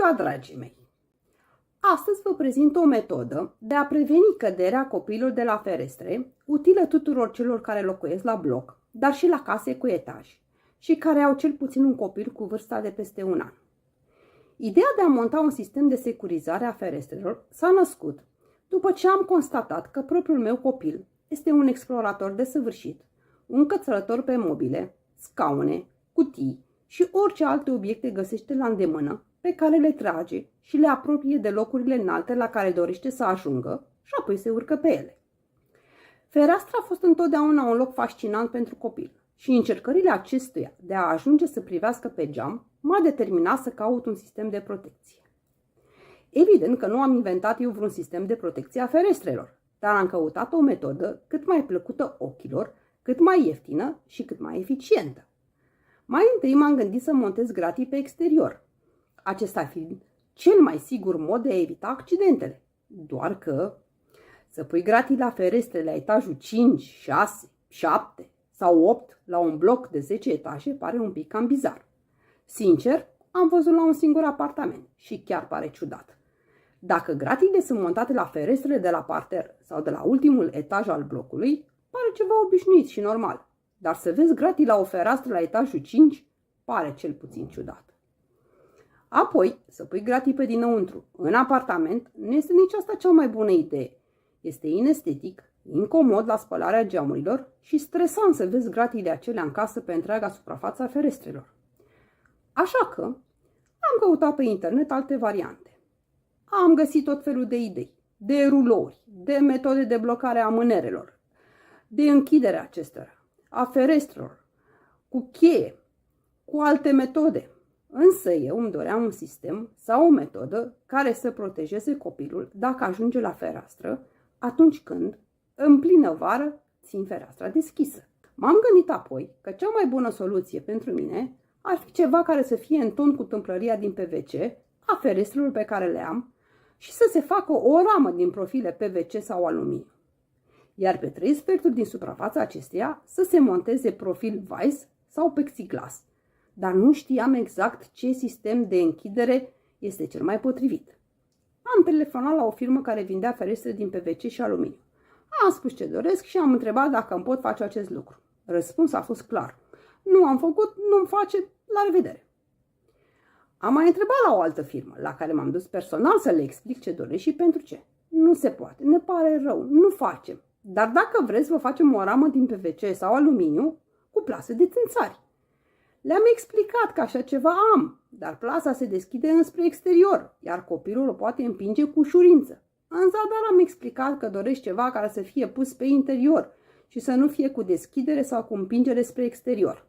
ziua, dragii mei! Astăzi vă prezint o metodă de a preveni căderea copiilor de la ferestre, utilă tuturor celor care locuiesc la bloc, dar și la case cu etaj și care au cel puțin un copil cu vârsta de peste un an. Ideea de a monta un sistem de securizare a ferestrelor s-a născut după ce am constatat că propriul meu copil este un explorator desăvârșit, un cățărător pe mobile, scaune, cutii și orice alte obiecte găsește la îndemână, pe care le trage și le apropie de locurile înalte la care dorește să ajungă și apoi se urcă pe ele. Fereastra a fost întotdeauna un loc fascinant pentru copil și încercările acestuia de a ajunge să privească pe geam m-a determinat să caut un sistem de protecție. Evident că nu am inventat eu vreun sistem de protecție a ferestrelor, dar am căutat o metodă cât mai plăcută ochilor, cât mai ieftină și cât mai eficientă. Mai întâi m-am gândit să montez gratii pe exterior, acesta fiind cel mai sigur mod de a evita accidentele. Doar că să pui gratii la ferestre la etajul 5, 6, 7 sau 8 la un bloc de 10 etaje pare un pic cam bizar. Sincer, am văzut la un singur apartament și chiar pare ciudat. Dacă gratiile sunt montate la ferestrele de la parter sau de la ultimul etaj al blocului, pare ceva obișnuit și normal. Dar să vezi gratii la o fereastră la etajul 5 pare cel puțin ciudat. Apoi, să pui gratii pe dinăuntru în apartament nu este nici asta cea mai bună idee. Este inestetic, incomod la spălarea geamurilor și stresant să vezi gratiile acelea în casă pe întreaga suprafață a ferestrelor. Așa că am căutat pe internet alte variante. Am găsit tot felul de idei, de rulouri, de metode de blocare a mânerelor, de închidere acestora, a ferestrelor, cu cheie, cu alte metode. Însă eu îmi doream un sistem sau o metodă care să protejeze copilul dacă ajunge la fereastră atunci când, în plină vară, țin fereastra deschisă. M-am gândit apoi că cea mai bună soluție pentru mine ar fi ceva care să fie în ton cu tâmplăria din PVC a ferestrelor pe care le am și să se facă o ramă din profile PVC sau aluminiu. Iar pe 3 sferturi din suprafața acesteia să se monteze profil Weiss sau plexiglas. Dar nu știam exact ce sistem de închidere este cel mai potrivit. Am telefonat la o firmă care vindea ferestre din PVC și aluminiu. Am spus ce doresc și am întrebat dacă îmi pot face acest lucru. Răspunsul a fost clar. Nu am făcut, nu-mi face, la revedere. Am mai întrebat la o altă firmă, la care m-am dus personal să le explic ce doresc și pentru ce. Nu se poate, ne pare rău, nu facem. Dar dacă vreți, vă facem o ramă din PVC sau aluminiu cu plase de țânțari. Le-am explicat că așa ceva am, dar plasa se deschide înspre exterior, iar copilul o poate împinge cu ușurință. În zadar am explicat că doresc ceva care să fie pus pe interior și să nu fie cu deschidere sau cu împingere spre exterior.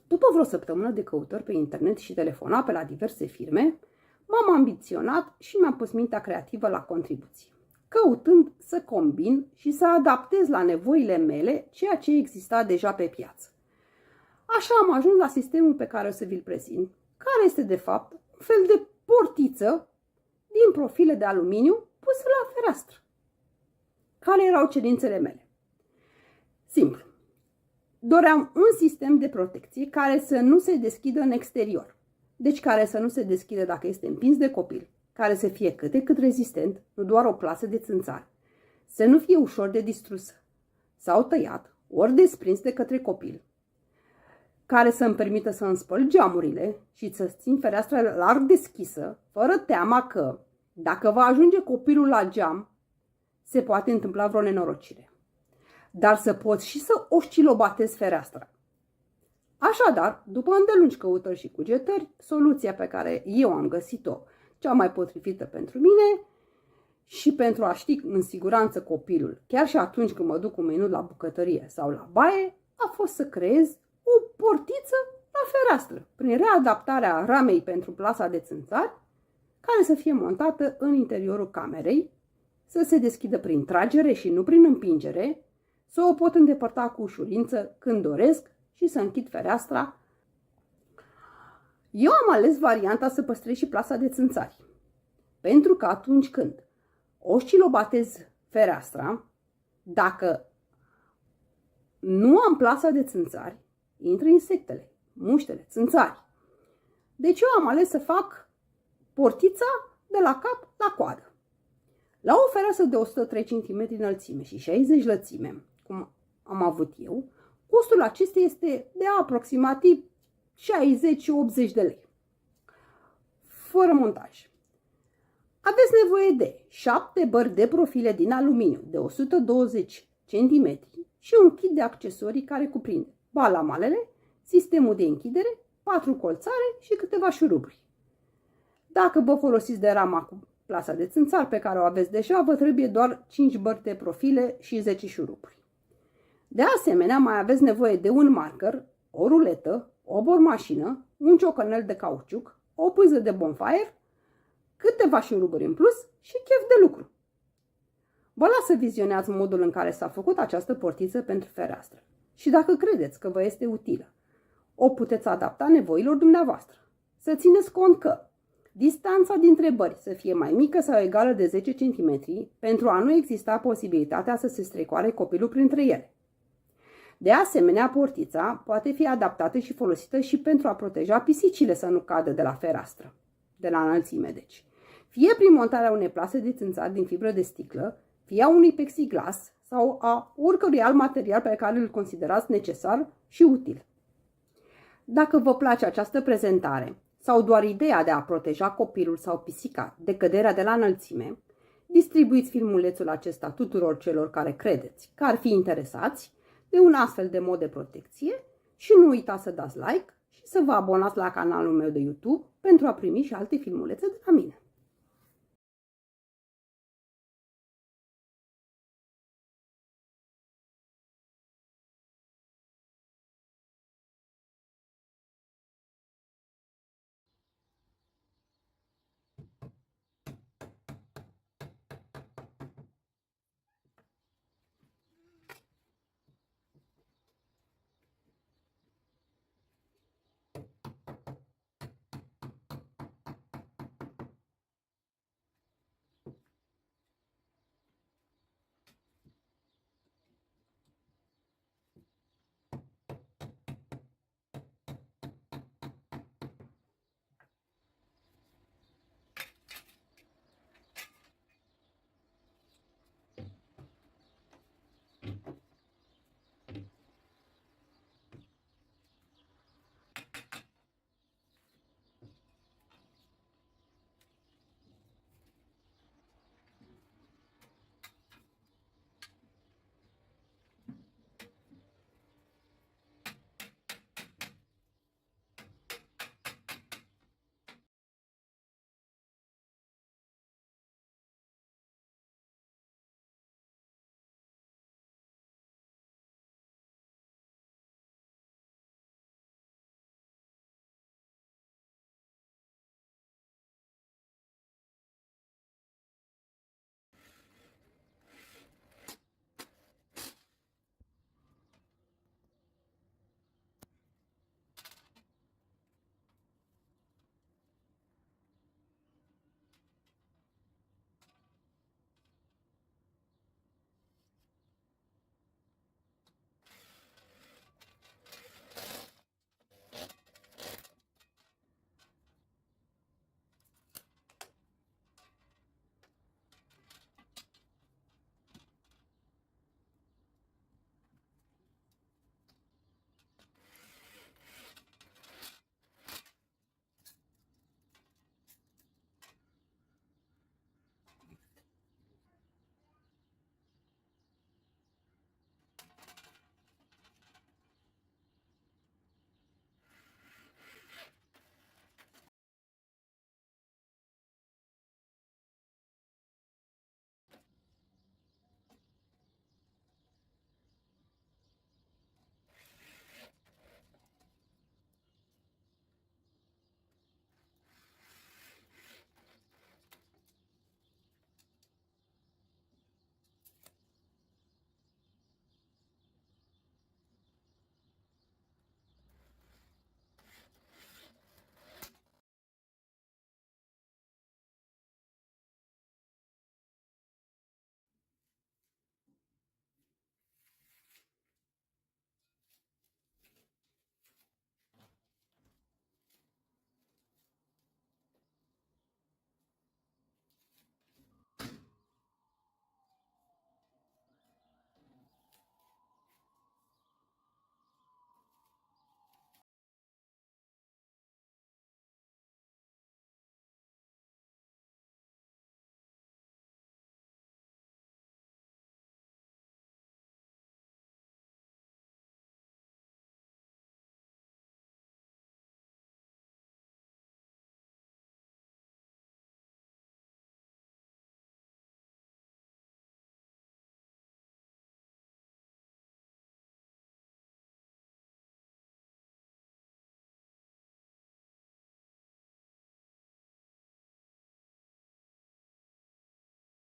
După vreo săptămână de căutări pe internet și telefonat pe la diverse firme, m-am ambiționat și mi-am pus mintea creativă la contribuție, căutând să combin și să adaptez la nevoile mele ceea ce exista deja pe piață. Așa am ajuns la sistemul pe care o să vi-l prezint, care este de fapt un fel de portiță din profile de aluminiu pusă la fereastră. Care erau cerințele mele? Simplu. Doream un sistem de protecție care să nu se deschidă în exterior, deci care să nu se deschidă dacă este împins de copil, care să fie cât de cât rezistent, nu doar o plasă de țânțari, să nu fie ușor de distrus sau tăiat, ori desprins de către copil, care să îmi permită să îmi spăl geamurile și să țin fereastra larg deschisă, fără teama că, dacă va ajunge copilul la geam, se poate întâmpla vreo nenorocire. Dar să poți și să oscilobatezi fereastra. Așadar, după îndelungi căutări și cugetări, soluția pe care eu am găsit-o, cea mai potrivită pentru mine și pentru a ști în siguranță copilul, chiar și atunci când mă duc cu minut la bucătărie sau la baie, a fost să creez o portiță la fereastră, prin readaptarea ramei pentru plasa de țânțari, care să fie montată în interiorul camerei, să se deschidă prin tragere și nu prin împingere, să o pot îndepărta cu ușurință când doresc și să închid fereastra. Eu am ales varianta să păstrez și plasa de țânțari, pentru că atunci când oscilobatez fereastra, dacă nu am plasa de țânțari, intră insectele, muștele, țânțari. Deci eu am ales să fac portița de la cap la coadă. La o fereastră de 103 cm înălțime și 60 lățime, cum am avut eu, costul acesteia este de aproximativ 60-80 de lei. Fără montaj. Aveți nevoie de 7 bări de profile din aluminiu de 120 cm și un kit de accesorii care cuprinde balamalele, sistemul de închidere, 4 colțare și câteva șuruburi. Dacă vă folosiți de rama cu plasa de țânțar pe care o aveți deja, vă trebuie doar 5 bări de profile și 10 șuruburi. De asemenea, mai aveți nevoie de un marker, o ruletă, o bormașină, un ciocănel de cauciuc, o pâză de bonfire, câteva șuruburi în plus și chef de lucru. Vă las să vizionați modul în care s-a făcut această portiță pentru fereastră și dacă credeți că vă este utilă, o puteți adapta nevoilor dumneavoastră. Să țineți cont că distanța dintre bări să fie mai mică sau egală de 10 cm pentru a nu exista posibilitatea să se strecoare copilul printre ele. De asemenea, portița poate fi adaptată și folosită și pentru a proteja pisicile să nu cadă de la fereastră, de la înălțime deci. Fie prin montarea unei plase de țânțar din fibră de sticlă, fie a unui plexiglas sau a oricărui alt material pe care îl considerați necesar și util. Dacă vă place această prezentare sau doar ideea de a proteja copilul sau pisica de căderea de la înălțime, distribuiți filmulețul acesta tuturor celor care credeți că ar fi interesați de un astfel de mod de protecție și nu uitați să dați like și să vă abonați la canalul meu de YouTube pentru a primi și alte filmulețe de la mine.